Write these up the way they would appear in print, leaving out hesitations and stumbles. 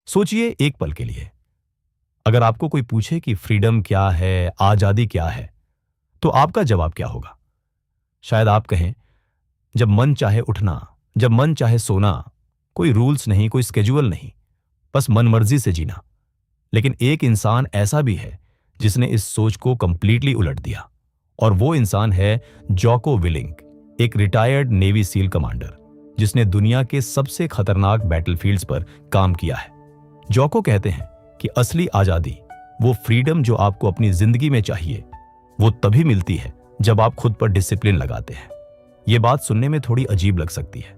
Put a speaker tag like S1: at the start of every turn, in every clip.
S1: सोचिए एक पल के लिए, अगर आपको कोई पूछे कि फ्रीडम क्या है, आजादी क्या है, तो आपका जवाब क्या होगा? शायद आप कहें, जब मन चाहे उठना, जब मन चाहे सोना, कोई रूल्स नहीं, कोई स्केड्यूल नहीं, बस मनमर्जी से जीना। लेकिन एक इंसान ऐसा भी है जिसने इस सोच को कंप्लीटली उलट दिया, और वो इंसान है जोको विलिंग, एक रिटायर्ड नेवी सील कमांडर जिसने दुनिया के सबसे खतरनाक बैटलफील्ड्स पर काम किया है। जोको कहते हैं कि असली आजादी, वो फ्रीडम जो आपको अपनी जिंदगी में चाहिए, वो तभी मिलती है जब आप खुद पर डिसिप्लिन लगाते हैं। ये बात सुनने में थोड़ी अजीब लग सकती है,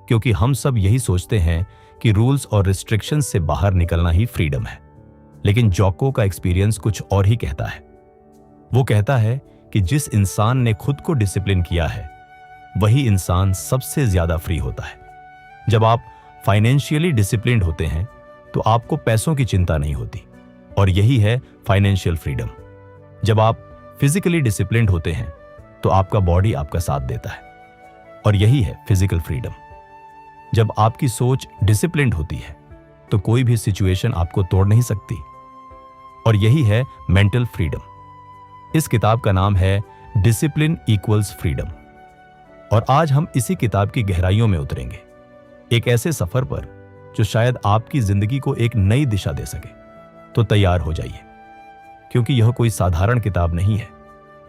S1: क्योंकि हम सब यही सोचते हैं कि रूल्स और रिस्ट्रिक्शंस से बाहर निकलना ही फ्रीडम है। लेकिन जोको का एक्सपीरियंस कुछ और ही कहता है। वो कहता है कि जिस इंसान ने खुद को डिसिप्लिन किया है, वही इंसान सबसे ज्यादा फ्री होता है। जब आप फाइनेंशियली डिसिप्लिन्ड होते हैं तो आपको पैसों की चिंता नहीं होती, और यही है फाइनेंशियल फ्रीडम। जब आप फिजिकली डिसिप्लिन्ड होते हैं तो आपका बॉडी आपका साथ देता है, और यही है फिजिकल फ्रीडम। जब आपकी सोच डिसिप्लिन्ड होती है तो कोई भी सिचुएशन आपको तोड़ नहीं सकती, और यही है मेंटल फ्रीडम। इस किताब का नाम है डिसिप्लिन इक्वल्स फ्रीडम, और आज हम इसी किताब की गहराइयों में उतरेंगे, एक ऐसे सफर पर जो शायद आपकी जिंदगी को एक नई दिशा दे सके। तो तैयार हो जाइए, क्योंकि यह कोई साधारण किताब नहीं है।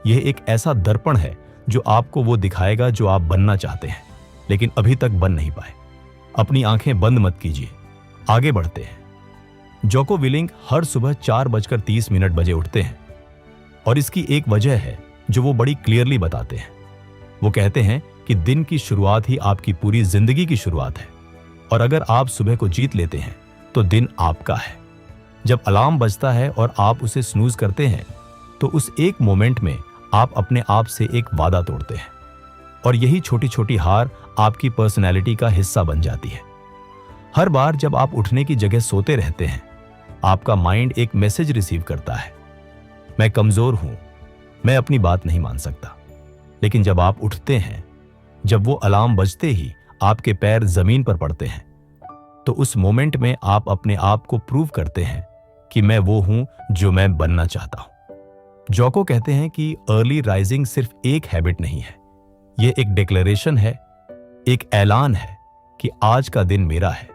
S1: यह एक ऐसा दर्पण है जो आपको वो दिखाएगा जो आप बनना चाहते हैं, लेकिन अभी तक बन नहीं पाए। अपनी आंखें बंद मत कीजिए, आगे बढ़ते हैं। जोको विलिंग हर सुबह 4:30 बजे उठते हैं, और इसकी एक वजह है जो वो बड़ी क्लियरली बताते हैं। वो कहते हैं कि दिन की शुरुआत ही आपकी पूरी जिंदगी की शुरुआत है, और अगर आप सुबह को जीत लेते हैं तो दिन आपका है। जब अलार्म बजता है और आप उसे स्नूज करते हैं, तो उस एक मोमेंट में आप अपने आप से एक वादा तोड़ते हैं, और यही छोटी छोटी हार आपकी पर्सनैलिटी का हिस्सा बन जाती है। हर बार जब आप उठने की जगह सोते रहते हैं, आपका माइंड एक मैसेज रिसीव करता है, मैं कमजोर हूं, मैं अपनी बात नहीं मान सकता। लेकिन जब आप उठते हैं, जब वो अलार्म बजते ही आपके पैर जमीन पर पड़ते हैं, तो उस मोमेंट में आप अपने आप को प्रूव करते हैं कि मैं वो हूं जो मैं बनना चाहता हूं। जोको कहते हैं कि अर्ली राइजिंग सिर्फ एक हैबिट नहीं है, यह एक डिक्लेरेशन है, एक ऐलान है कि आज का दिन मेरा है।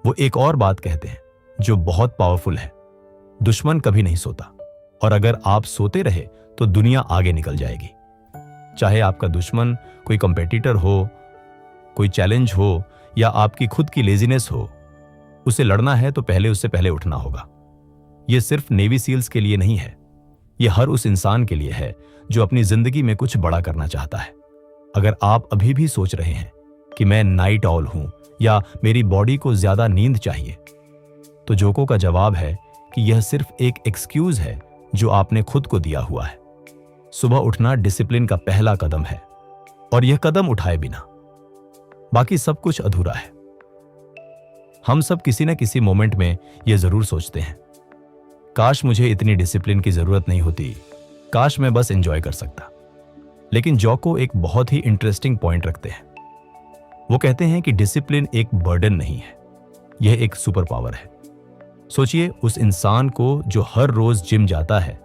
S1: वो एक और बात कहते हैं जो बहुत पावरफुल है, दुश्मन कभी नहीं सोता, और अगर आप सोते रहे तो दुनिया आगे निकल जाएगी। चाहे आपका दुश्मन कोई कंपेटिटर हो, कोई चैलेंज हो, या आपकी खुद की लेजीनेस हो, उसे लड़ना है तो उससे पहले उठना होगा। यह सिर्फ नेवी सील्स के लिए नहीं है, यह हर उस इंसान के लिए है जो अपनी जिंदगी में कुछ बड़ा करना चाहता है। अगर आप अभी भी सोच रहे हैं कि मैं नाइट ऑल हूं, या मेरी बॉडी को ज्यादा नींद चाहिए, तो जोको का जवाब है कि यह सिर्फ एक एक्सक्यूज है जो आपने खुद को दिया हुआ है। सुबह उठना डिसिप्लिन का पहला कदम है, और यह कदम उठाए बिना बाकी सब कुछ अधूरा है। हम सब किसी न किसी मोमेंट में यह जरूर सोचते हैं, काश मुझे इतनी डिसिप्लिन की जरूरत नहीं होती, काश मैं बस एंजॉय कर सकता। लेकिन जोको एक बहुत ही इंटरेस्टिंग पॉइंट रखते हैं। वो कहते हैं कि डिसिप्लिन एक बर्डन नहीं है, यह एक सुपर पावर है। सोचिए उस इंसान को जो हर रोज जिम जाता है,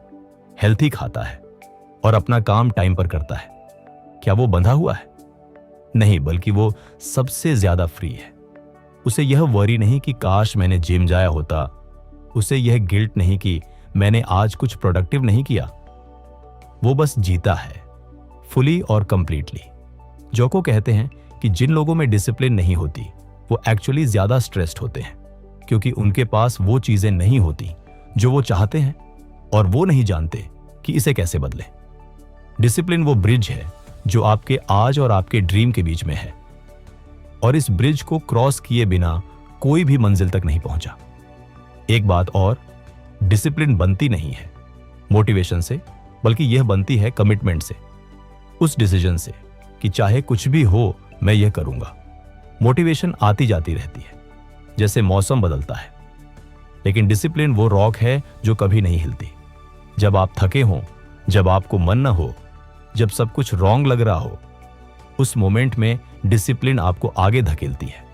S1: हेल्थी खाता है, और अपना काम टाइम पर करता है, क्या वो बंधा हुआ है? नहीं, बल्कि वो सबसे ज्यादा फ्री है। उसे यह वरी नहीं कि काश मैंने जिम जाया होता, उसे यह गिल्ट नहीं कि मैंने आज कुछ प्रोडक्टिव नहीं किया। वो बस जीता है, फुली और कंप्लीटली। जोको कहते हैं कि जिन लोगों में डिसिप्लिन नहीं होती, वो एक्चुअली ज्यादा स्ट्रेस्ड होते हैं, क्योंकि उनके पास वो चीजें नहीं होती जो वो चाहते हैं, और वो नहीं जानते कि इसे कैसे बदलें। डिसिप्लिन वो ब्रिज है जो आपके आज और आपके ड्रीम के बीच में है, और इस ब्रिज को क्रॉस किए बिना कोई भी मंजिल तक नहीं पहुंचा। एक बात और, डिसिप्लिन बनती नहीं है मोटिवेशन से, बल्कि यह बनती है कमिटमेंट से, उस डिसीजन से कि चाहे कुछ भी हो मैं यह करूंगा। मोटिवेशन आती जाती रहती है, जैसे मौसम बदलता है, लेकिन डिसिप्लिन वो रॉक है जो कभी नहीं हिलती। जब आप थके हों, जब आपको मन न हो, जब सब कुछ रॉन्ग लग रहा हो, उस मोमेंट में डिसिप्लिन आपको आगे धकेलती है।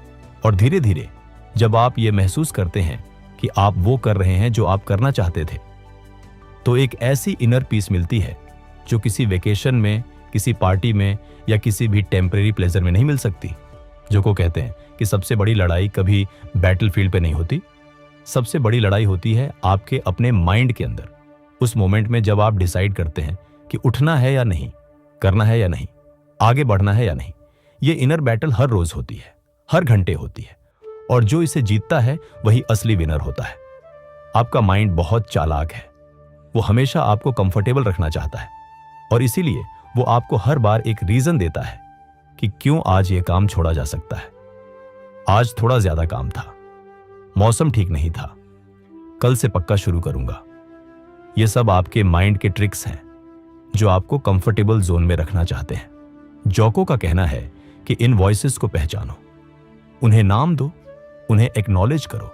S1: और धीरे धीरे जब आप ये महसूस करते हैं कि आप वो कर रहे हैं जो आप करना चाहते थे, तो एक ऐसी इनर पीस मिलती है जो किसी वेकेशन में, किसी पार्टी में या किसी भी टेम्परेरी प्लेजर में नहीं मिल सकती। जोको कहते हैं कि सबसे बड़ी लड़ाई कभी बैटलफील्ड पे नहीं होती, सबसे बड़ी लड़ाई होती है आपके अपने माइंड के अंदर। उस मोमेंट में जब आप डिसाइड करते हैं कि उठना है या नहीं, करना है या नहीं, आगे बढ़ना है या नहीं। ये इनर बैटल हर रोज होती है, हर घंटे होती है, और जो इसे जीतता है वही असली विनर होता है। आपका माइंड बहुत चालाक है, वो हमेशा आपको कंफर्टेबल रखना चाहता है, और इसीलिए वो आपको हर बार एक रीजन देता है कि क्यों आज ये काम छोड़ा जा सकता है। आज थोड़ा ज्यादा काम था, मौसम ठीक नहीं था, कल से पक्का शुरू करूंगा। ये सब आपके माइंड के ट्रिक्स हैं जो आपको कंफर्टेबल जोन में रखना चाहते हैं। जोको का कहना है कि इन वॉइसेस को पहचानो, उन्हें नाम दो, उन्हें एक्नॉलेज करो,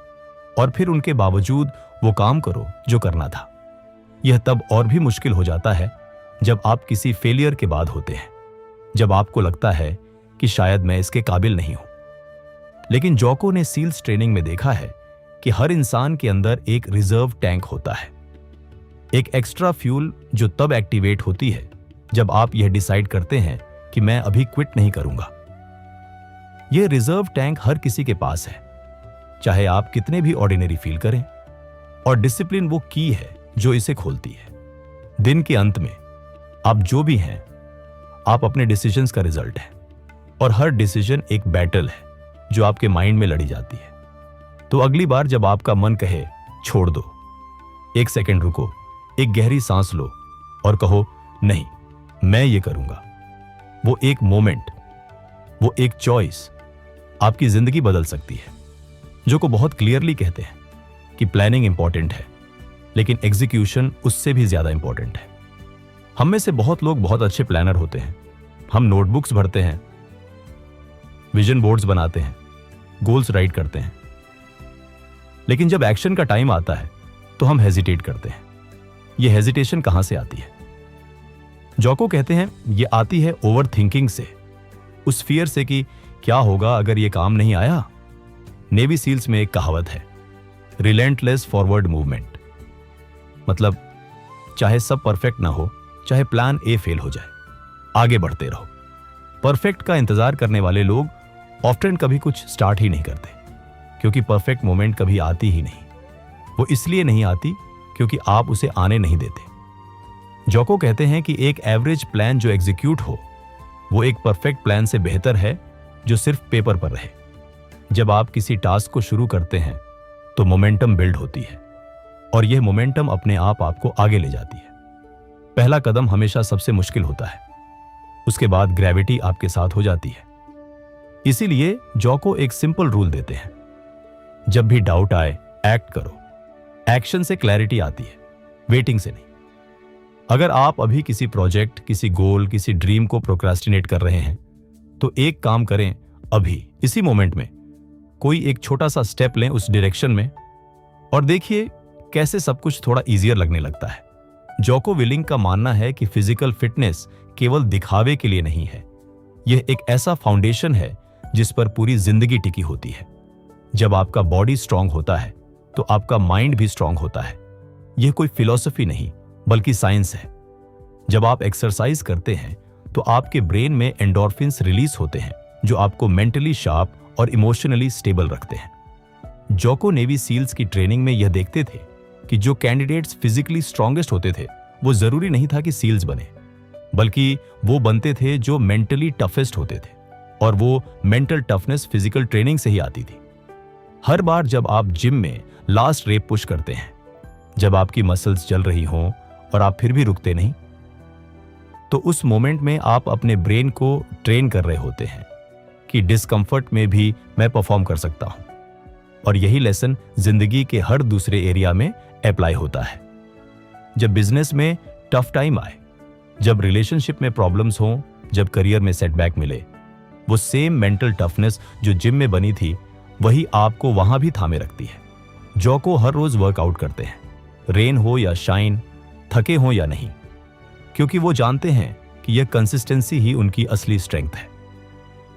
S1: और फिर उनके बावजूद वो काम करो जो करना था। यह तब और भी मुश्किल हो जाता है जब आप किसी फेलियर के बाद होते हैं, जब आपको लगता है कि शायद मैं इसके काबिल नहीं हूं। लेकिन जोको ने सील्स ट्रेनिंग में देखा है कि हर इंसान के अंदर एक रिजर्व टैंक होता है, एक एक्स्ट्रा फ्यूल जो तब एक्टिवेट होती है जब आप यह डिसाइड करते हैं कि मैं अभी क्विट नहीं करूंगा। यह रिजर्व टैंक हर किसी के पास है, चाहे आप कितने भी ऑर्डिनरी फील करें, और डिसिप्लिन वो की है जो इसे खोलती है। दिन के अंत में आप जो भी हैं, आप अपने डिसीजंस का रिजल्ट हैं, और हर डिसीजन एक बैटल है जो आपके माइंड में लड़ी जाती है। तो अगली बार जब आपका मन कहे छोड़ दो, एक सेकंड रुको, एक गहरी सांस लो और कहो नहीं, मैं ये करूंगा। वो एक मोमेंट, वो एक चॉइस आपकी जिंदगी बदल सकती है। जो को बहुत क्लियरली कहते हैं कि प्लानिंग इंपॉर्टेंट है, लेकिन एग्जीक्यूशन उससे भी ज्यादा इंपॉर्टेंट है। हम में से बहुत लोग बहुत अच्छे प्लानर होते हैं। हम नोटबुक्स भरते हैं, विजन बोर्ड्स बनाते हैं, गोल्स राइट करते हैं, लेकिन जब एक्शन का टाइम आता है तो हम हेजिटेट करते हैं। यह हेजिटेशन कहां से आती है? जोको कहते हैं यह आती है ओवर थिंकिंग से, उस फियर से कि क्या होगा अगर यह काम नहीं आया। नेवी सील्स में एक कहावत है, रिलेंटलेस फॉरवर्ड मूवमेंट। मतलब चाहे सब परफेक्ट ना हो, चाहे प्लान ए फेल हो जाए, आगे बढ़ते रहो। परफेक्ट का इंतजार करने वाले लोग ऑफ्टन कभी कुछ स्टार्ट ही नहीं करते, क्योंकि परफेक्ट मोमेंट कभी आती ही नहीं। वो इसलिए नहीं आती क्योंकि आप उसे आने नहीं देते। जोको कहते हैं कि एक एवरेज प्लान जो एग्जीक्यूट हो, वो एक परफेक्ट प्लान से बेहतर है जो सिर्फ पेपर पर रहे। जब आप किसी टास्क को शुरू करते हैं तो मोमेंटम बिल्ड होती है, और यह मोमेंटम अपने आप आपको आगे ले जाती है। पहला कदम हमेशा सबसे मुश्किल होता है, उसके बाद ग्रेविटी आपके साथ हो जाती है। इसीलिए जोको एक सिंपल रूल देते हैं, जब भी डाउट आए एक्ट करो। एक्शन से क्लैरिटी आती है, वेटिंग से नहीं। अगर आप अभी किसी प्रोजेक्ट, किसी गोल, किसी ड्रीम को प्रोक्रास्टिनेट कर रहे हैं, तो एक काम करें, अभी इसी मोमेंट में कोई एक छोटा सा स्टेप लें उस डायरेक्शन में, और देखिए कैसे सब कुछ थोड़ा इजियर लगने लगता है। जोको विलिंग का मानना है कि फिजिकल फिटनेस केवल दिखावे के लिए नहीं है, यह एक ऐसा फाउंडेशन है जिस पर पूरी जिंदगी टिकी होती है। जब आपका बॉडी स्ट्रांग होता है तो आपका माइंड भी स्ट्रांग होता है। यह कोई फिलॉसफी नहीं बल्कि साइंस है। जब आप एक्सरसाइज करते हैं तो आपके ब्रेन में एंडोर्फिन्स रिलीज होते हैं जो आपको मेंटली शार्प और इमोशनली स्टेबल रखते हैं। जोको नेवी सील्स की ट्रेनिंग में यह देखते थे कि जो कैंडिडेट्स फिजिकली स्ट्रांगेस्ट होते थे, वो जरूरी नहीं था कि सील्स बने, बल्कि वो बनते थे जो मेंटली टफेस्ट होते थे, और वो मेंटल टफनेस फिजिकल ट्रेनिंग से ही आती थी। हर बार जब आप जिम में लास्ट रेप पुश करते हैं, जब आपकी मसल्स जल रही हों और आप फिर भी रुकते नहीं, तो उस मोमेंट में आप अपने ब्रेन को ट्रेन कर रहे होते हैं कि डिस्कंफर्ट में भी मैं परफॉर्म कर सकता हूं। और यही लेसन जिंदगी के हर दूसरे एरिया में अप्लाई होता है। जब बिजनेस में टफ टाइम आए, जब रिलेशनशिप में प्रॉब्लम्स हों, जब करियर में सेटबैक मिले, वो सेम मेंटल टफनेस जो जिम में बनी थी, वही आपको वहां भी थामे रखती है। जोको हर रोज वर्कआउट करते हैं, रेन हो या शाइन, थके हो या नहीं, क्योंकि वो जानते हैं कि यह कंसिस्टेंसी ही उनकी असली स्ट्रेंथ है।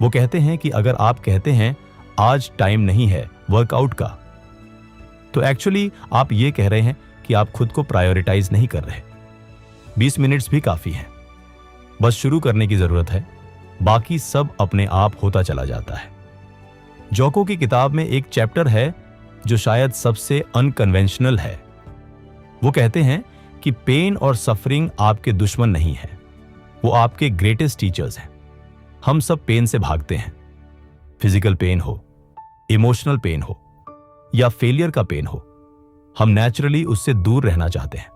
S1: वो कहते हैं कि अगर आप कहते हैं आज टाइम नहीं है वर्कआउट का, तो एक्चुअली आप ये कह रहे हैं कि आप खुद को प्रायोरिटाइज नहीं कर रहे। 20 मिनट्स भी काफी हैं, बस शुरू करने की जरूरत है, बाकी सब अपने आप होता चला जाता है। जोको की किताब में एक चैप्टर है जो शायद सबसे अनकन्वेंशनल है। वो कहते हैं कि पेन और सफरिंग आपके दुश्मन नहीं है, वो आपके ग्रेटेस्ट टीचर्स हैं। हम सब पेन से भागते हैं, फिजिकल पेन हो, इमोशनल पेन हो या फेलियर का पेन हो, हम नेचुरली उससे दूर रहना चाहते हैं।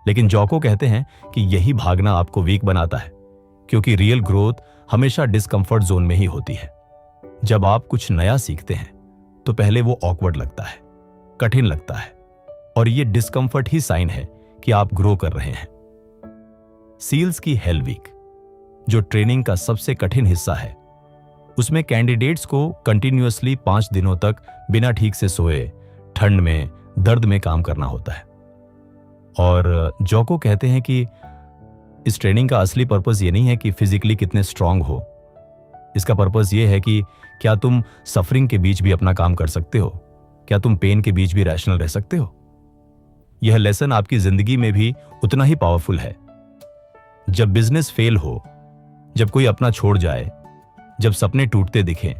S1: लेकिन जोको कहते हैं कि यही भागना आपको वीक बनाता है, क्योंकि रियल ग्रोथ हमेशा डिस्कंफर्ट जोन में ही होती है। जब आप कुछ नया सीखते हैं तो पहले वो ऑकवर्ड लगता है, कठिन लगता है, और ये डिस्कंफर्ट ही साइन है कि आप ग्रो कर रहे हैं। सील्स की हेल वीक, जो ट्रेनिंग का सबसे कठिन हिस्सा है, उसमें कैंडिडेट्स को कंटिन्यूअसली 5 दिनों तक बिना ठीक से सोए, ठंड में, दर्द में काम करना होता है। और जोको कहते हैं कि इस ट्रेनिंग का असली पर्पस ये नहीं है कि फिजिकली कितने स्ट्रांग हो, इसका पर्पस ये है कि क्या तुम सफरिंग के बीच भी अपना काम कर सकते हो, क्या तुम पेन के बीच भी रैशनल रह सकते हो। यह लेसन आपकी जिंदगी में भी उतना ही पावरफुल है। जब बिजनेस फेल हो, जब कोई अपना छोड़ जाए, जब सपने टूटते दिखें,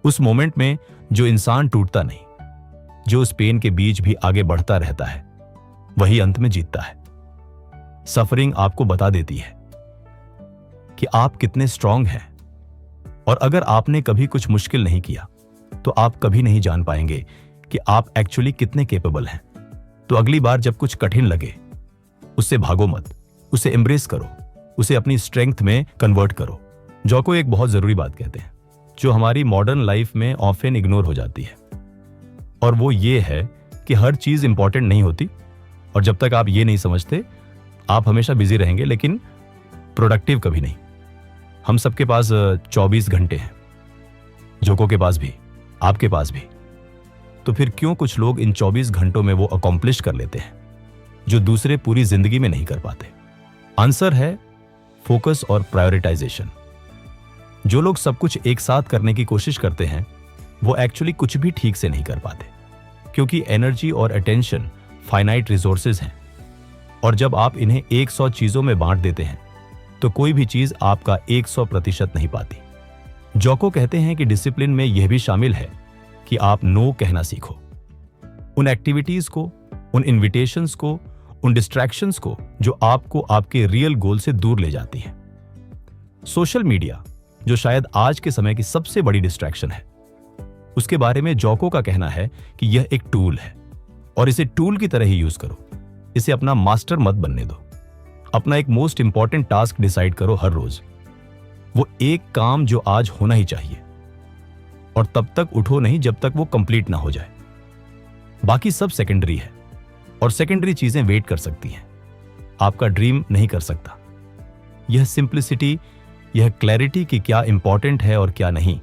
S1: उस मोमेंट में जो इंसान टूटता नहीं, जो उस पेन के बीच भी आगे बढ़ता रहता है, वही अंत में जीतता है। सफरिंग आपको बता देती है कि आप कितने स्ट्रांग हैं, और अगर आपने कभी कुछ मुश्किल नहीं किया तो आप कभी नहीं जान पाएंगे कि आप एक्चुअली कितने कैपेबल हैं। तो अगली बार जब कुछ कठिन लगे, उससे भागो मत, उसे एम्ब्रेस करो, उसे अपनी स्ट्रेंथ में कन्वर्ट करो। जोको एक बहुत जरूरी बात कहते हैं जो हमारी मॉडर्न लाइफ में ऑफन इग्नोर हो जाती है, और वो ये है कि हर चीज इंपॉर्टेंट नहीं होती, और जब तक आप ये नहीं समझते आप हमेशा बिजी रहेंगे लेकिन प्रोडक्टिव कभी नहीं। हम सबके पास 24 घंटे हैं, जोको के पास भी, आपके पास भी। तो फिर क्यों कुछ लोग इन 24 घंटों में वो अकॉम्प्लिश कर लेते हैं जो दूसरे पूरी जिंदगी में नहीं कर पाते? आंसर है फोकस और प्रायोरिटाइजेशन। जो लोग सब कुछ एक साथ करने की कोशिश करते हैं वो एक्चुअली कुछ भी ठीक से नहीं कर पाते, क्योंकि एनर्जी और अटेंशन फाइनाइट रिसोर्सेज हैं, और जब आप इन्हें 100 चीजों में बांट देते हैं तो कोई भी चीज आपका 100% नहीं पाती। जोको कहते हैं कि डिसिप्लिन में यह भी शामिल है कि आप नो कहना सीखो। उन एक्टिविटीज को, उन इन्विटेशंस को, उन डिस्ट्रैक्शंस को जो आपको आपके रियल गोल से दूर ले जाती हैं। सोशल मीडिया, जो शायद आज के समय की सबसे बड़ी डिस्ट्रैक्शन है, उसके बारे में जोको का कहना है कि यह एक टूल है, और इसे टूल की तरह ही यूज करो। इसे अपना मास्टर मत बनने दो। अपना एक मोस्ट इंपॉर्टेंट टास्क डिसाइड करो हर रोज, वो एक काम जो आज होना ही चाहिए, और तब तक उठो नहीं जब तक वो कंप्लीट ना हो जाए। बाकी सब सेकेंडरी है, और सेकेंडरी चीजें वेट कर सकती हैं। आपका ड्रीम नहीं कर सकता। यह सिंप्लिसिटी, यह क्लैरिटी कि क्या इंपॉर्टेंट है और क्या नहीं,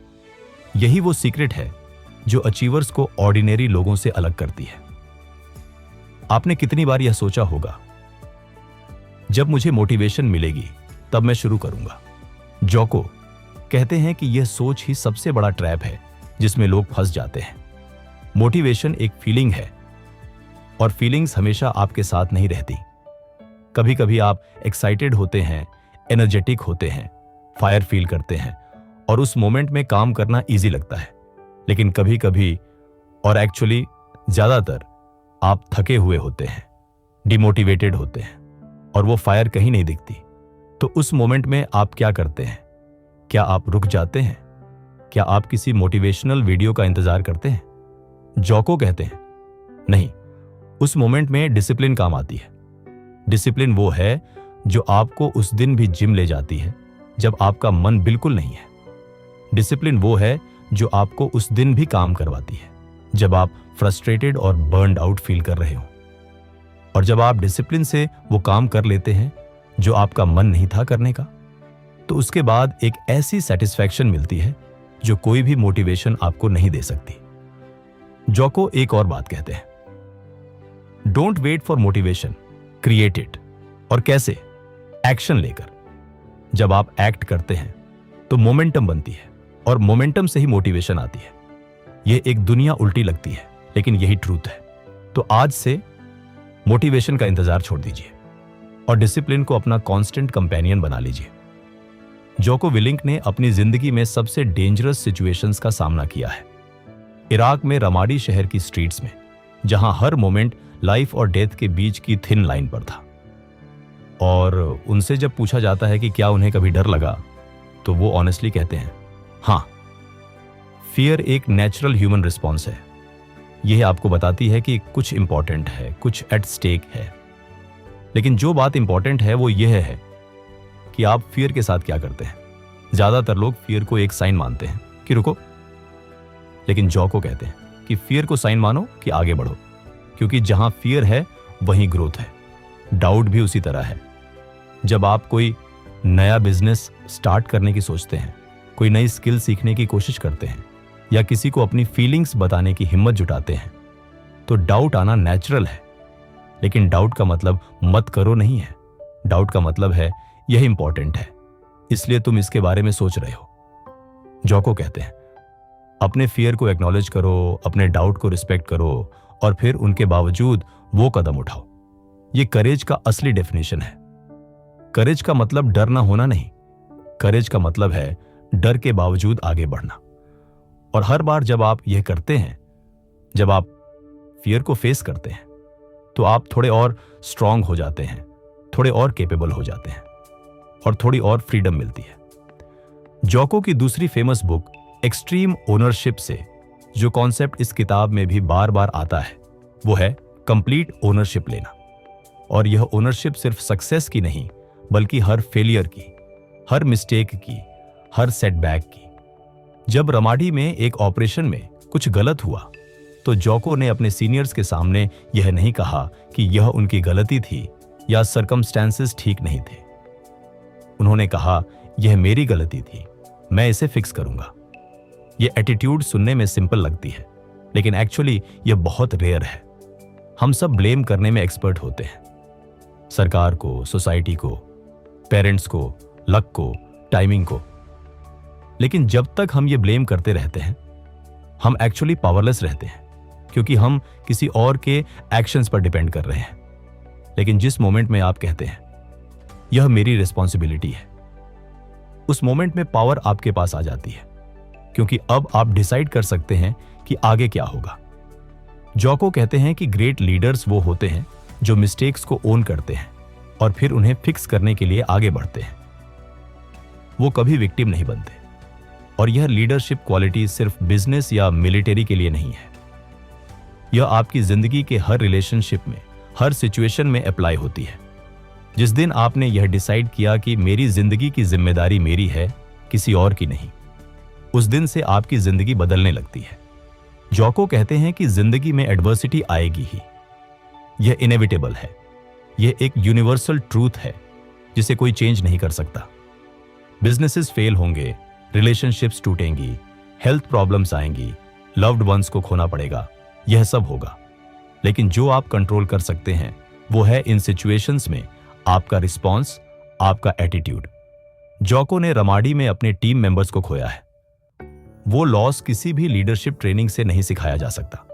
S1: यही वो सीक्रेट है जो अचीवर्स को ऑर्डिनरी लोगों से अलग करती है। आपने कितनी बार यह सोचा होगा, जब मुझे मोटिवेशन मिलेगी तब मैं शुरू करूंगा। जोको कहते हैं कि यह सोच ही सबसे बड़ा ट्रैप है जिसमें लोग फंस जाते हैं। मोटिवेशन एक फीलिंग है, और फीलिंग्स हमेशा आपके साथ नहीं रहती। कभी कभी आप एक्साइटेड होते हैं, एनर्जेटिक होते हैं, फायर फील करते हैं, और उस मोमेंट में काम करना इजी लगता है। लेकिन कभी कभी, और एक्चुअली ज्यादातर, आप थके हुए होते हैं, डिमोटिवेटेड होते हैं, और वो फायर कहीं नहीं दिखती। तो उस मोमेंट में आप क्या करते हैं? क्या आप रुक जाते हैं? क्या आप किसी मोटिवेशनल वीडियो का इंतजार करते हैं? जोको कहते हैं नहीं, उस मोमेंट में डिसिप्लिन काम आती है। डिसिप्लिन वो है जो आपको उस दिन भी जिम ले जाती है जब आपका मन बिल्कुल नहीं है। डिसिप्लिन वो है जो आपको उस दिन भी काम करवाती है जब आप फ्रस्ट्रेटेड और बर्न्ड आउट फील कर रहे हो। और जब आप डिसिप्लिन से वो काम कर लेते हैं जो आपका मन नहीं था करने का, तो उसके बाद एक ऐसी सेटिस्फैक्शन मिलती है जो कोई भी मोटिवेशन आपको नहीं दे सकती। जोको एक और बात कहते हैं, don't wait for motivation, create it. और कैसे? एक्शन लेकर। जब आप एक्ट करते हैं तो मोमेंटम बनती है, और मोमेंटम से ही मोटिवेशन आती है। यह एक दुनिया उल्टी लगती है, लेकिन यही ट्रूथ है। तो आज से मोटिवेशन का इंतजार छोड़ दीजिए और डिसिप्लिन को अपना कांस्टेंट कंपेनियन बना लीजिए। जोको विलिंक ने अपनी जिंदगी में सबसे डेंजरस सिचुएशंस का सामना किया है। इराक में रमाडी शहर की स्ट्रीट्स में, जहां हर मोमेंट लाइफ और डेथ के बीच की थिन लाइन पर था। और उनसे जब पूछा जाता है कि क्या उन्हें कभी डर लगा, तो वो ऑनेस्टली कहते हैं, हाँ, फियर एक नेचुरल ह्यूमन रिस्पॉन्स है। यह आपको बताती है कि कुछ इंपॉर्टेंट है, कुछ एट स्टेक है। लेकिन जो बात इंपॉर्टेंट है वो यह है कि आप फियर के साथ क्या करते हैं। ज्यादातर लोग फियर को एक साइन मानते हैं कि रुको, लेकिन जोको कहते हैं कि फियर को साइन मानो कि आगे बढ़ो, क्योंकि जहां फियर है वहीं ग्रोथ है। डाउट भी उसी तरह है। जब आप कोई नया बिजनेस स्टार्ट करने की सोचते हैं, कोई नई स्किल सीखने की कोशिश करते हैं या किसी को अपनी फीलिंग्स बताने की हिम्मत जुटाते हैं, तो डाउट आना नेचुरल है। लेकिन डाउट का मतलब मत करो नहीं है। डाउट का मतलब है यह इंपॉर्टेंट है, इसलिए तुम इसके बारे में सोच रहे हो। जोको कहते हैं अपने फियर को एक्नॉलेज करो, अपने डाउट को रिस्पेक्ट करो और फिर उनके बावजूद वो कदम उठाओ। ये करेज का असली डेफिनेशन है। करेज का मतलब डर ना होना नहीं। करेज का मतलब है डर के बावजूद आगे बढ़ना। और हर बार जब आप यह करते हैं, जब आप फियर को फेस करते हैं, तो आप थोड़े और स्ट्रांग हो जाते हैं, थोड़े और कैपेबल हो जाते हैं और थोड़ी और फ्रीडम मिलती है। जोको की दूसरी फेमस बुक एक्सट्रीम ओनरशिप से जो कॉन्सेप्ट इस किताब में भी बार बार आता है, वो है कंप्लीट ओनरशिप लेना। और यह ओनरशिप सिर्फ सक्सेस की नहीं, बल्कि हर फेलियर की, हर मिस्टेक की, हर सेटबैक की। जब रमाडी में एक ऑपरेशन में कुछ गलत हुआ, तो जोको ने अपने सीनियर्स के सामने यह नहीं कहा कि यह उनकी गलती थी या सर्कमस्टेंसेस ठीक नहीं थे। उन्होंने कहा, यह मेरी गलती थी, मैं इसे फिक्स करूंगा। यह एटीट्यूड सुनने में सिंपल लगती है, लेकिन एक्चुअली यह बहुत रेयर है। हम सब ब्लेम करने में एक्सपर्ट होते हैं, सरकार को, सोसाइटी को, पेरेंट्स को, लक को, टाइमिंग को। लेकिन जब तक हम ये ब्लेम करते रहते हैं, हम एक्चुअली पावरलेस रहते हैं, क्योंकि हम किसी और के एक्शंस पर डिपेंड कर रहे हैं। लेकिन जिस मोमेंट में आप कहते हैं यह मेरी रिस्पॉन्सिबिलिटी है, उस मोमेंट में पावर आपके पास आ जाती है, क्योंकि अब आप डिसाइड कर सकते हैं कि आगे क्या होगा। जोको कहते हैं कि ग्रेट लीडर्स वो होते हैं जो मिस्टेक्स को ओन करते हैं और फिर उन्हें फिक्स करने के लिए आगे बढ़ते हैं। वो कभी विक्टिम नहीं बनते। और यह लीडरशिप क्वालिटी सिर्फ बिजनेस या मिलिट्री के लिए नहीं है। यह आपकी जिंदगी के हर रिलेशनशिप में, हर सिचुएशन में अप्लाई होती है। जिस दिन आपने यह डिसाइड किया कि मेरी जिंदगी की जिम्मेदारी मेरी है, किसी और की नहीं, उस दिन से आपकी जिंदगी बदलने लगती है। जोको कहते हैं कि जिंदगी में एडवर्सिटी आएगी ही, यह इनेविटेबल है। यह एक यूनिवर्सल ट्रूथ है जिसे कोई चेंज नहीं कर सकता। बिजनेसेस फेल होंगे, रिलेशनशिप्स टूटेंगी, हेल्थ प्रॉब्लम्स आएंगी, लव्ड वंस को खोना पड़ेगा, यह सब होगा। लेकिन जो आप कंट्रोल कर सकते हैं वो है इन सिचुएशंस में आपका रिस्पॉन्स, आपका एटीट्यूड। जोको ने रमाडी में अपने टीम मेंबर्स को खोया है। वो लॉस किसी भी लीडरशिप ट्रेनिंग से नहीं सिखाया जा सकता।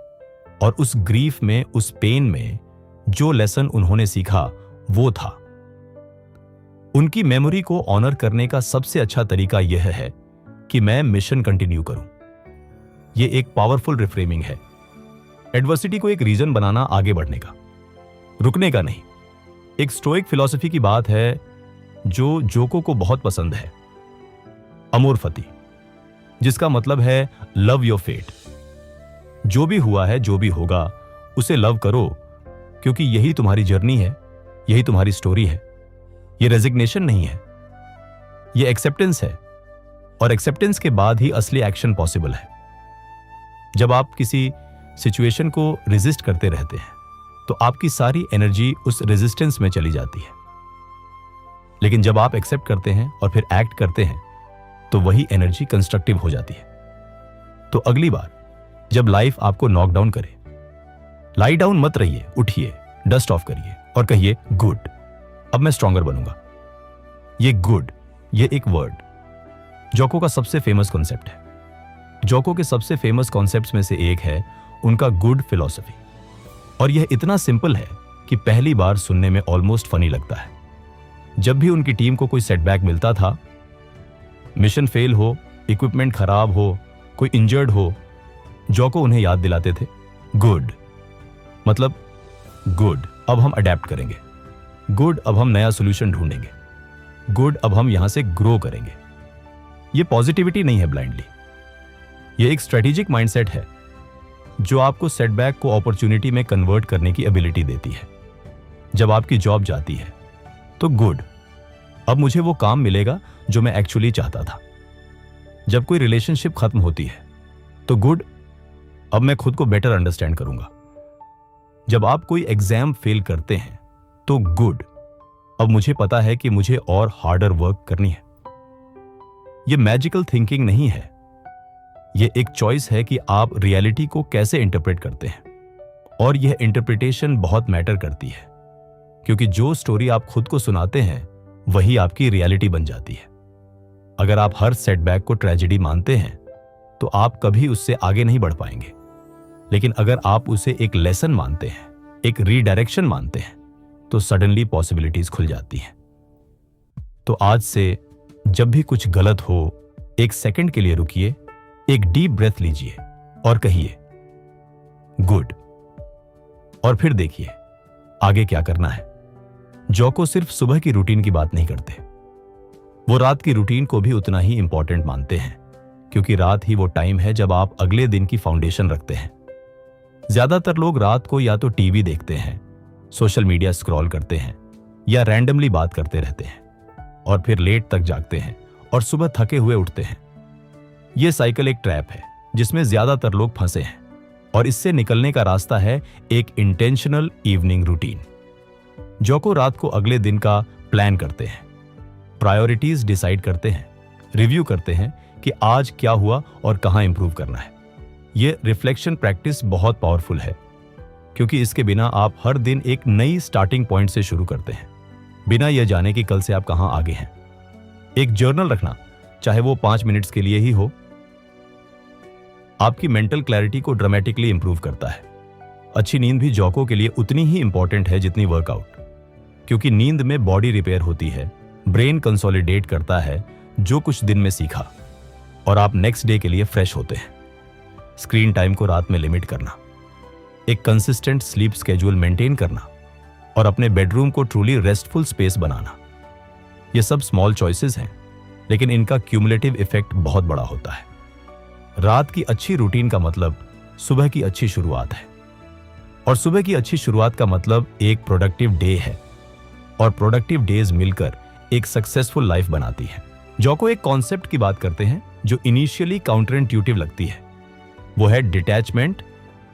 S1: और उस ग्रीफ में, उस पेन में जो लेसन उन्होंने सीखा वो था। उनकी मेमोरी को ऑनर करने का सबसे अच्छा तरीका यह है कि मैं मिशन कंटिन्यू करूं। यह एक पावरफुल रिफ्रेमिंग है। एडवर्सिटी को एक रीजन बनाना आगे बढ़ने का, रुकने का नहीं। एक स्टोइक फिलॉसफी की बात है जो जोको को बहुत पसंद है, अमोर फती, जिसका मतलब है लव योर फेट। जो भी हुआ है, जो भी होगा, उसे लव करो, क्योंकि यही तुम्हारी जर्नी है, यही तुम्हारी स्टोरी है। यह रेजिग्नेशन नहीं है, यह एक्सेप्टेंस है। और एक्सेप्टेंस के बाद ही असली एक्शन पॉसिबल है। जब आप किसी सिचुएशन को रेजिस्ट करते रहते हैं तो आपकी सारी एनर्जी उस रेजिस्टेंस में चली जाती है। लेकिन जब आप एक्सेप्ट करते हैं और फिर एक्ट करते हैं तो वही एनर्जी कंस्ट्रक्टिव हो जाती है। तो अगली बार जब लाइफ आपको नॉकडाउन करे, लाई डाउन मत रहिए, उठिए, डस्ट ऑफ करिए और कहिए गुड, अब मैं स्ट्रॉन्गर बनूंगा। ये गुड, ये एक वर्ड जोको का सबसे फेमस कॉन्सेप्ट है। जोको के सबसे फेमस कॉन्सेप्ट्स में से एक है उनका गुड फिलॉसफी। और यह इतना सिंपल है कि पहली बार सुनने में ऑलमोस्ट फनी लगता है। जब भी उनकी टीम को कोई सेटबैक मिलता था, मिशन फेल हो, इक्विपमेंट खराब हो, कोई इंजर्ड हो, जोको उन्हें याद दिलाते थे, गुड, मतलब गुड, अब हम अडेप्ट करेंगे, गुड, अब हम नया सोल्यूशन ढूंढेंगे, गुड, अब हम यहां से ग्रो करेंगे। यह पॉजिटिविटी नहीं है ब्लाइंडली, यह एक स्ट्रेटेजिक माइंडसेट है जो आपको सेटबैक को अपॉर्चुनिटी में कन्वर्ट करने की एबिलिटी देती है। जब आपकी जॉब जाती है तो गुड, अब मुझे वो काम मिलेगा जो मैं एक्चुअली चाहता था। जब कोई रिलेशनशिप खत्म होती है तो गुड, अब मैं खुद को बेटर अंडरस्टैंड करूंगा। जब आप कोई एग्जाम फेल करते हैं तो गुड, अब मुझे पता है कि मुझे और हार्डर वर्क करनी है। यह मैजिकल थिंकिंग नहीं है, यह एक चॉइस है कि आप रियलिटी को कैसे इंटरप्रेट करते हैं। और यह इंटरप्रिटेशन बहुत मैटर करती है, क्योंकि जो स्टोरी आप खुद को सुनाते हैं वही आपकी रियलिटी बन जाती है। अगर आप हर सेटबैक को ट्रेजेडी मानते हैं तो आप कभी उससे आगे नहीं बढ़ पाएंगे। लेकिन अगर आप उसे एक लेसन मानते हैं, एक रीडायरेक्शन मानते हैं, तो सडनली पॉसिबिलिटीज खुल जाती हैं। तो आज से जब भी कुछ गलत हो, एक सेकंड के लिए रुकिए, एक डीप ब्रेथ लीजिए और कहिए गुड, और फिर देखिए आगे क्या करना है। जोको सिर्फ सुबह की रूटीन की बात नहीं करते, वो रात की रूटीन को भी उतना ही इंपॉर्टेंट मानते हैं, क्योंकि रात ही वो टाइम है जब आप अगले दिन की फाउंडेशन रखते हैं। ज्यादातर लोग रात को या तो टीवी देखते हैं, सोशल मीडिया स्क्रॉल करते हैं या रैंडमली बात करते रहते हैं, और फिर लेट तक जागते हैं और सुबह थके हुए उठते हैं। यह साइकिल एक ट्रैप है जिसमें ज्यादातर लोग फंसे हैं, और इससे निकलने का रास्ता है एक इंटेंशनल इवनिंग रूटीन। जोको रात को अगले दिन का प्लान करते हैं, प्रायोरिटीज डिसाइड करते हैं, रिव्यू करते हैं कि आज क्या हुआ और कहां इंप्रूव करना है। यह रिफ्लेक्शन प्रैक्टिस बहुत पावरफुल है, क्योंकि इसके बिना आप हर दिन एक नई स्टार्टिंग पॉइंट से शुरू करते हैं, बिना यह जाने कि कल से आप कहां आगे हैं। एक जर्नल रखना, चाहे वो 5 मिनट्स के लिए ही हो, आपकी मेंटल क्लैरिटी को ड्रामेटिकली इंप्रूव करता है। अच्छी नींद भी जोको के लिए उतनी ही इंपॉर्टेंट है जितनी वर्कआउट, क्योंकि नींद में बॉडी रिपेयर होती है, ब्रेन कंसोलिडेट करता है जो कुछ दिन में सीखा, और आप नेक्स्ट डे के लिए फ्रेश होते हैं। स्क्रीन टाइम को रात में लिमिट करना, एक कंसिस्टेंट स्लीप स्केड्यूल मेंटेन करना, और अपने बेडरूम को ट्रूली रेस्टफुल स्पेस बनाना, ये सब स्मॉल चॉइसेस हैं, लेकिन इनका क्यूमुलेटिव इफेक्ट बहुत बड़ा होता है। रात की अच्छी रूटीन का मतलब सुबह की अच्छी शुरुआत है, और सुबह की अच्छी शुरुआत का मतलब एक प्रोडक्टिव डे है, और प्रोडक्टिव डेज मिलकर एक सक्सेसफुल लाइफ बनाती है। जोको एक कॉन्सेप्ट की बात करते हैं जो इनिशियली काउंटर इंट्यूटिव लगती है, वो है डिटैचमेंट,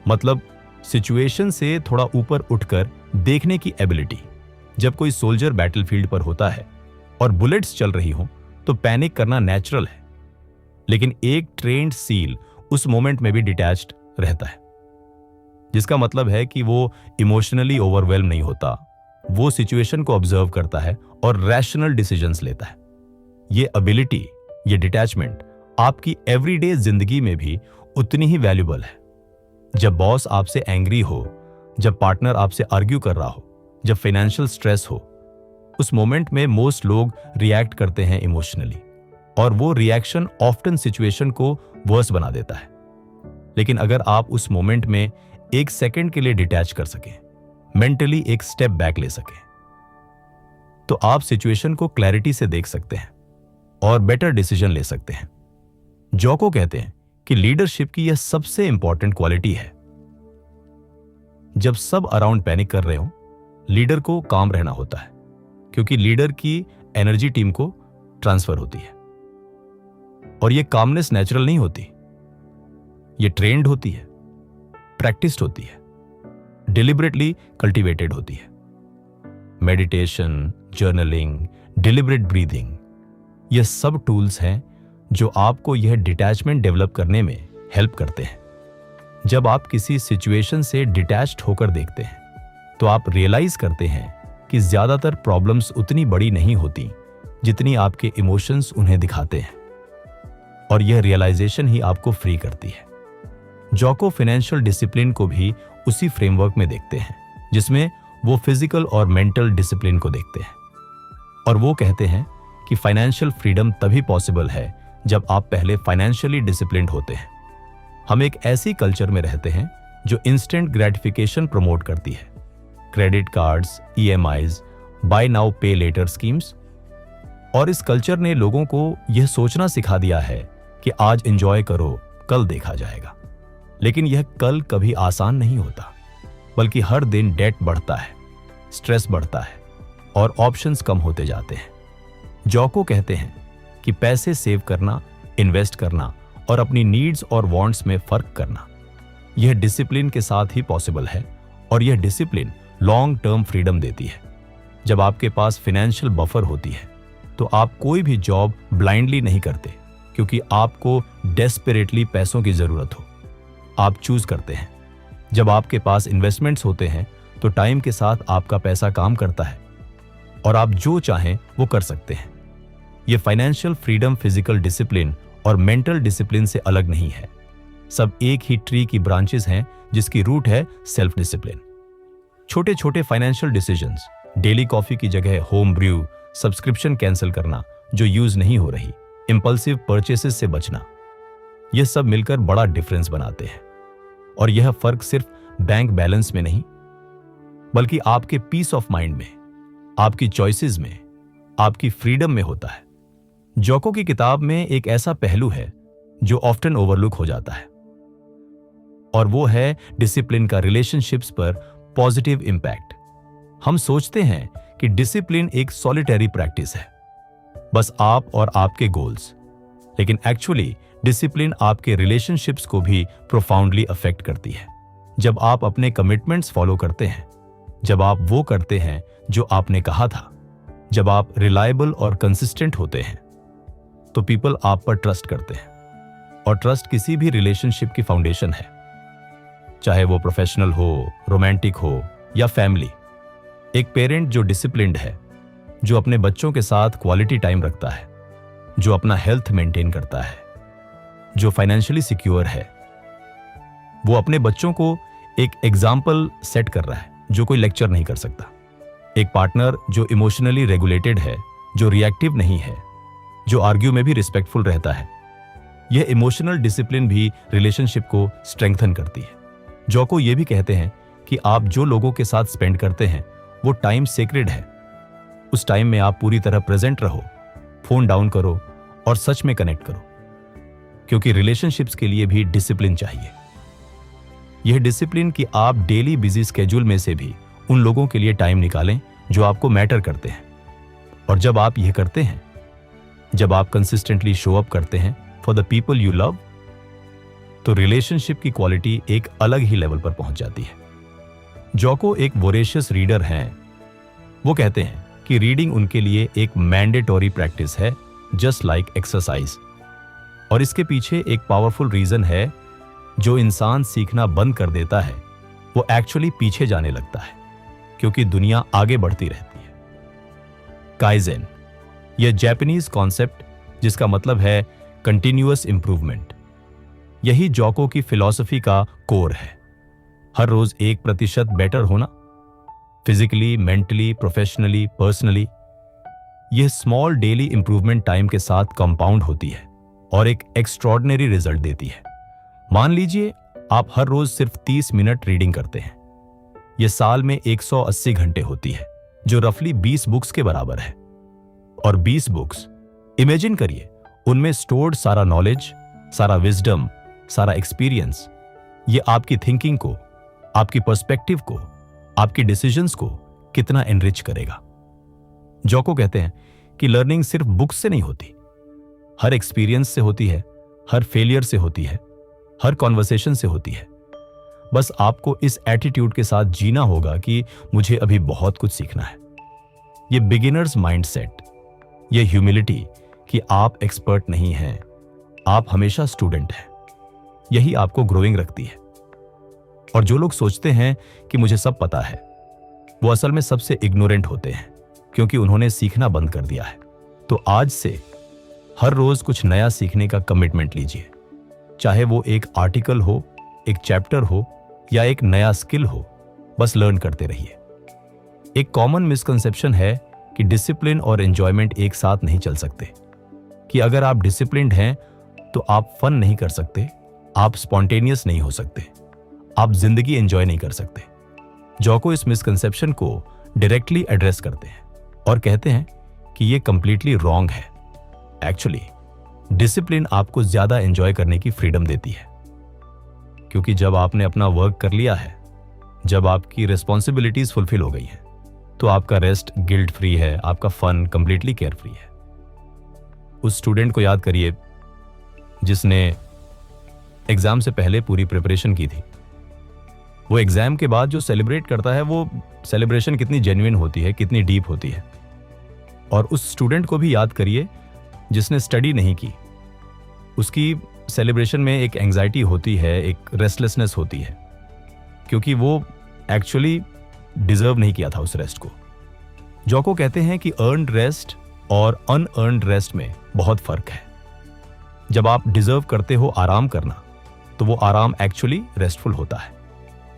S1: मतलब सिचुएशन से थोड़ा ऊपर उठकर देखने की एबिलिटी। जब कोई सोल्जर बैटलफील्ड पर होता है और बुलेट्स चल रही हो तो पैनिक करना नेचुरल है, लेकिन एक ट्रेन्ड सील उस मोमेंट में भी डिटैच्ड रहता है, जिसका मतलब है कि वो इमोशनली ओवरवेल्म नहीं होता, वो सिचुएशन को ऑब्जर्व करता है और रैशनल डिसीजंस लेता है। ये एबिलिटी, ये डिटैचमेंट आपकी एवरीडे जिंदगी में भी उतनी ही वैल्यूबल है। जब बॉस आपसे एंग्री हो, जब पार्टनर आपसे आर्ग्यू कर रहा हो, जब फाइनेंशियल स्ट्रेस हो, उस मोमेंट में मोस्ट लोग रिएक्ट करते हैं इमोशनली, और वो रिएक्शन ऑफ्टन सिचुएशन को वर्स बना देता है। लेकिन अगर आप उस मोमेंट में एक सेकंड के लिए डिटैच कर सकें, मेंटली एक स्टेप बैक ले सकें, तो आप सिचुएशन को क्लैरिटी से देख सकते हैं और बेटर डिसीजन ले सकते हैं। जोको कहते हैं कि लीडरशिप की यह सबसे इंपॉर्टेंट क्वालिटी है। जब सब अराउंड पैनिक कर रहे हो, लीडर को काम रहना होता है, क्योंकि लीडर की एनर्जी टीम को ट्रांसफर होती है, और यह कामनेस नेचुरल नहीं होती, यह ट्रेंड होती है, प्रैक्टिस्ड होती है, डिलिबरेटली कल्टीवेटेड होती है। मेडिटेशन, जर्नलिंग, डिलिबरेट ब्रीदिंग, ये सब टूल्स हैं जो आपको यह डिटैचमेंट डेवलप करने में हेल्प करते हैं। जब आप किसी सिचुएशन से डिटैच्ड होकर देखते हैं तो आप रियलाइज करते हैं कि ज्यादातर प्रॉब्लम्स उतनी बड़ी नहीं होती जितनी आपके इमोशंस उन्हें दिखाते हैं, और यह रियलाइजेशन ही आपको फ्री करती है। जोको फाइनेंशियल डिसिप्लिन को भी उसी फ्रेमवर्क में देखते हैं जिसमें वो फिजिकल और मेंटल डिसिप्लिन को देखते हैं। और वो कहते हैं कि फाइनेंशियल फ्रीडम तभी पॉसिबल है जब आप पहले फाइनेंशियली डिसिप्लिन्ड होते हैं। हम एक ऐसी कल्चर में रहते हैं जो इंस्टेंट ग्रेटिफिकेशन प्रमोट करती है, credit cards, EMIs, buy now pay later schemes. और इस कल्चर ने लोगों को यह सोचना सिखा दिया है कि आज एंजॉय करो, कल देखा जाएगा। लेकिन यह कल कभी आसान नहीं होता, बल्कि हर दिन डेट बढ़ता है, स्ट्रेस बढ़ता है और ऑप्शंस कम होते जाते हैं। जॉको कहते हैं कि पैसे सेव करना, इन्वेस्ट करना और अपनी नीड्स और वांट्स में फर्क करना, यह डिसिप्लिन के साथ ही पॉसिबल है। और यह डिसिप्लिन लॉन्ग टर्म फ्रीडम देती है। जब आपके पास फाइनेंशियल बफर होती है तो आप कोई भी जॉब ब्लाइंडली नहीं करते क्योंकि आपको डेस्परेटली पैसों की जरूरत हो। आप चूज करते हैं। जब आपके पास इन्वेस्टमेंट्स होते हैं तो टाइम के साथ आपका पैसा काम करता है और आप जो चाहें वो कर सकते हैं। ये फाइनेंशियल फ्रीडम फिजिकल डिसिप्लिन और मेंटल डिसिप्लिन से अलग नहीं है। सब एक ही ट्री की ब्रांचेस हैं जिसकी रूट है सेल्फ डिसिप्लिन। छोटे छोटे फाइनेंशियल डिसीजंस, डेली कॉफी की जगह होम ब्रू, सब्सक्रिप्शन कैंसिल करना जो यूज नहीं हो रही, इंपल्सिव परचेसेस से बचना, यह सब मिलकर बड़ा डिफरेंस बनाते हैं। और यह फर्क सिर्फ बैंक बैलेंस में नहीं, बल्कि आपके पीस ऑफ माइंड में, आपकी चॉइसेस में, आपकी फ्रीडम में होता है। जॉको की किताब में एक ऐसा पहलू है जो ऑफ्टन ओवरलुक हो जाता है, और वो है डिसिप्लिन का रिलेशनशिप्स पर पॉजिटिव इंपैक्ट। हम सोचते हैं कि डिसिप्लिन एक सॉलिटरी प्रैक्टिस है, बस आप और आपके गोल्स, लेकिन एक्चुअली डिसिप्लिन आपके रिलेशनशिप्स को भी प्रोफाउंडली अफेक्ट करती है। जब आप अपने कमिटमेंट्स फॉलो करते हैं, जब आप वो करते हैं जो आपने कहा था, जब आप रिलायबल और कंसिस्टेंट होते हैं, तो पीपल आप पर ट्रस्ट करते हैं। और ट्रस्ट किसी भी रिलेशनशिप की फाउंडेशन है, चाहे वो प्रोफेशनल हो, रोमांटिक हो या फैमिली। एक पेरेंट जो डिसिप्लिन्ड है, जो अपने बच्चों के साथ क्वालिटी टाइम रखता है, जो अपना हेल्थ मेंटेन करता है, जो फाइनेंशियली सिक्योर है, वो अपने बच्चों को एक एग्जाम्पल सेट कर रहा है जो कोई लेक्चर नहीं कर सकता। एक पार्टनर जो इमोशनली रेगुलेटेड है, जो रिएक्टिव नहीं है, जो आर्ग्यू में भी रिस्पेक्टफुल रहता है, यह इमोशनल डिसिप्लिन भी रिलेशनशिप को स्ट्रेंथन करती है। जॉको ये भी कहते हैं कि आप जो लोगों के साथ स्पेंड करते हैं वो टाइम सेक्रेड है। उस टाइम में आप पूरी तरह प्रेजेंट रहो, फोन डाउन करो और सच में कनेक्ट करो, क्योंकि रिलेशनशिप्स के लिए भी डिसिप्लिन चाहिए। यह डिसिप्लिन कि आप डेली बिजी स्केड्यूल में से भी उन लोगों के लिए टाइम निकालें जो आपको मैटर करते हैं। और जब आप यह करते हैं, जब आप कंसिस्टेंटली शो अप करते हैं for the people you love, तो रिलेशनशिप की क्वालिटी एक अलग ही लेवल पर पहुंच जाती है। जॉको एक वोरेशियस रीडर हैं। वो कहते हैं कि रीडिंग उनके लिए एक मैंडेटरी प्रैक्टिस है, जस्ट लाइक एक्सरसाइज। और इसके पीछे एक पावरफुल रीजन है। जो इंसान सीखना बंद कर देता है वो एक्चुअली पीछे जाने लगता है, क्योंकि दुनिया आगे बढ़ती रहती है। काइजेन, यह जापानीज कॉन्सेप्ट जिसका मतलब है कंटिन्यूअस इंप्रूवमेंट, यही जॉको की फिलॉसफी का कोर है। हर रोज 1% बेटर होना, फिजिकली, मेंटली, प्रोफेशनली, पर्सनली। यह स्मॉल डेली इंप्रूवमेंट टाइम के साथ कंपाउंड होती है और एक एक्स्ट्रॉर्डिनरी रिजल्ट देती है। मान लीजिए आप हर रोज सिर्फ 30 मिनट रीडिंग करते हैं। यह साल में 180 घंटे होती है, जो रफली 20 बुक्स के बराबर है। और 20 बुक्स, इमेजिन करिए उनमें स्टोर्ड सारा नॉलेज, सारा विजडम, सारा एक्सपीरियंस, ये आपकी थिंकिंग को, आपकी पर्सपेक्टिव को, आपकी डिसीजंस को कितना एनरिच करेगा। जॉको कहते हैं कि लर्निंग सिर्फ बुक्स से नहीं होती, हर एक्सपीरियंस से होती है, हर फेलियर से होती है, हर कॉन्वर्सेशन से होती है। बस आपको इस एटीट्यूड के साथ जीना होगा कि मुझे अभी बहुत कुछ सीखना है। ये बिगिनर्स माइंडसेट, ये ह्यूमिलिटी कि आप एक्सपर्ट नहीं हैं, आप हमेशा स्टूडेंट हैं, यही आपको ग्रोइंग रखती है। और जो लोग सोचते हैं कि मुझे सब पता है, वो असल में सबसे इग्नोरेंट होते हैं, क्योंकि उन्होंने सीखना बंद कर दिया है। तो आज से हर रोज कुछ नया सीखने का कमिटमेंट लीजिए, चाहे वो एक आर्टिकल हो, एक चैप्टर हो या एक नया स्किल हो, बस लर्न करते रहिए। एक कॉमन मिसकंसेप्शन है कि डिसिप्लिन और एंजॉयमेंट एक साथ नहीं चल सकते, कि अगर आप डिसिप्लिन्ड हैं तो आप फन नहीं कर सकते, आप स्पॉन्टेनियस नहीं हो सकते, आप जिंदगी एंजॉय नहीं कर सकते। जोको इस मिसकंसेप्शन को डायरेक्टली एड्रेस करते हैं और कहते हैं कि ये कंप्लीटली रॉन्ग है। एक्चुअली डिसिप्लिन आपको ज्यादा एंजॉय करने की फ्रीडम देती है, क्योंकि जब आपने अपना वर्क कर लिया है, जब आपकी रिस्पॉन्सिबिलिटीज फुलफिल हो गई हैं, तो आपका रेस्ट गिल्ट फ्री है, आपका फन कंप्लीटली केयर फ्री है। उस स्टूडेंट को याद करिए जिसने एग्जाम से पहले पूरी प्रिपरेशन की थी। वो एग्जाम के बाद जो सेलिब्रेट करता है, वो सेलिब्रेशन कितनी जेन्युइन होती है, कितनी डीप होती है। और उस स्टूडेंट को भी याद करिए जिसने स्टडी नहीं की। उसकी सेलिब्रेशन में एक एंजाइटी होती है, एक रेस्टलेसनेस होती है, क्योंकि वो एक्चुअली डिजर्व नहीं किया था उस रेस्ट को। जोको कहते हैं कि अर्नड रेस्ट और अनअर्नड रेस्ट में बहुत फर्क है। जब आप डिजर्व करते हो आराम करना, तो वो आराम एक्चुअली रेस्टफुल होता है।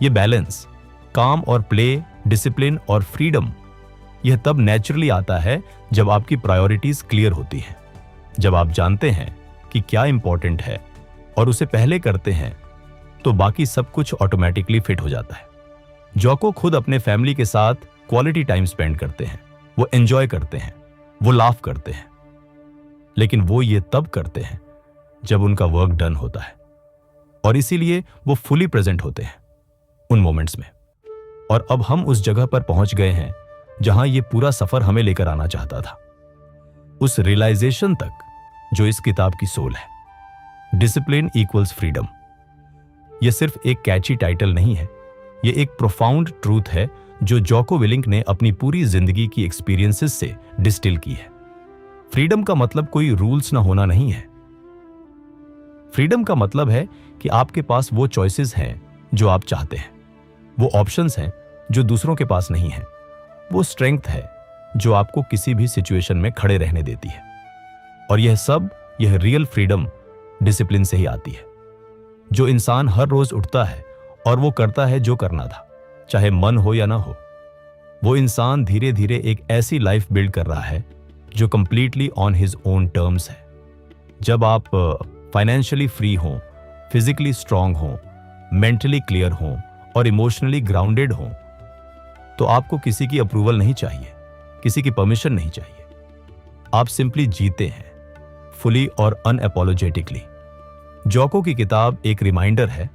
S1: ये बैलेंस, काम और प्ले, डिसिप्लिन और फ्रीडम, यह तब नेचुरली आता है जब आपकी प्रायोरिटीज क्लियर होती हैं, जब आप जानते हैं कि क्या इंपॉर्टेंट है और उसे पहले करते हैं, तो बाकी सब कुछ ऑटोमेटिकली फिट हो जाता है। जोको खुद अपने फैमिली के साथ क्वालिटी टाइम स्पेंड करते हैं, वो एंजॉय करते हैं, वो लाफ करते हैं, लेकिन वो ये तब करते हैं जब उनका वर्क डन होता है, और इसीलिए वो फुली प्रेजेंट होते हैं उन मोमेंट्स में। और अब हम उस जगह पर पहुंच गए हैं जहां ये पूरा सफर हमें लेकर आना चाहता था, उस रियलाइजेशन तक जो इस किताब की सोल है। Discipline equals freedom. यह सिर्फ एक कैची टाइटल नहीं है, यह एक प्रोफाउंड ट्रूथ है जो जोको विलिंक ने अपनी पूरी जिंदगी की एक्सपीरियंसेस से डिस्टिल की है। फ्रीडम का मतलब कोई रूल्स ना होना नहीं है। फ्रीडम का मतलब है कि आपके पास वो चॉइसेस हैं जो आप चाहते हैं, वो ऑप्शंस हैं जो दूसरों के पास नहीं है, वो स्ट्रेंथ है जो आपको किसी भी सिचुएशन में खड़े रहने देती है। और यह रियल फ्रीडम डिसिप्लिन से ही आती है। जो इंसान हर रोज उठता है और वो करता है जो करना था, चाहे मन हो या ना हो, वो इंसान धीरे धीरे एक ऐसी लाइफ बिल्ड कर रहा है जो completely on his own terms है। जब आप फाइनेंशियली फ्री हों, फिजिकली स्ट्रांग हों, मेंटली क्लियर हों और इमोशनली ग्राउंडेड हों, तो आपको किसी की अप्रूवल नहीं चाहिए, किसी की परमिशन नहीं चाहिए। आप सिंपली जीते हैं, फुली और अनअपोलोजेटिकली। जोको की किताब एक रिमाइंडर है,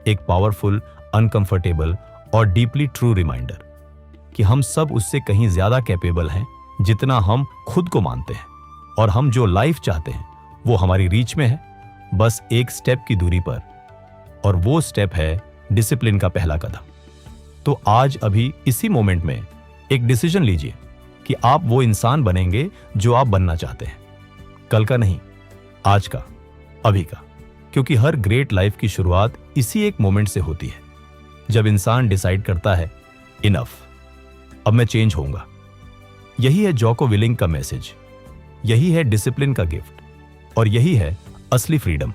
S1: एक पावरफुल, अनकंफर्टेबल और डीपली ट्रू रिमाइंडर कि हम सब उससे कहीं ज्यादा कैपेबल हैं जितना हम खुद को मानते हैं, और हम जो लाइफ चाहते हैं वो हमारी रीच में है, बस एक स्टेप की दूरी पर, और वो स्टेप है डिसिप्लिन का पहला कदम। तो आज अभी इसी मोमेंट में एक डिसीजन लीजिए कि आप वो इंसान बनेंगे जो आप बनना चाहते हैं। कल का नहीं, आज का, अभी का। क्योंकि हर ग्रेट लाइफ की शुरुआत इसी एक मोमेंट से होती है, जब इंसान डिसाइड करता है, इनफ, अब मैं चेंज होऊंगा। यही है जोको विलिंक का मैसेज, यही है डिसिप्लिन का गिफ्ट, और यही है असली फ्रीडम।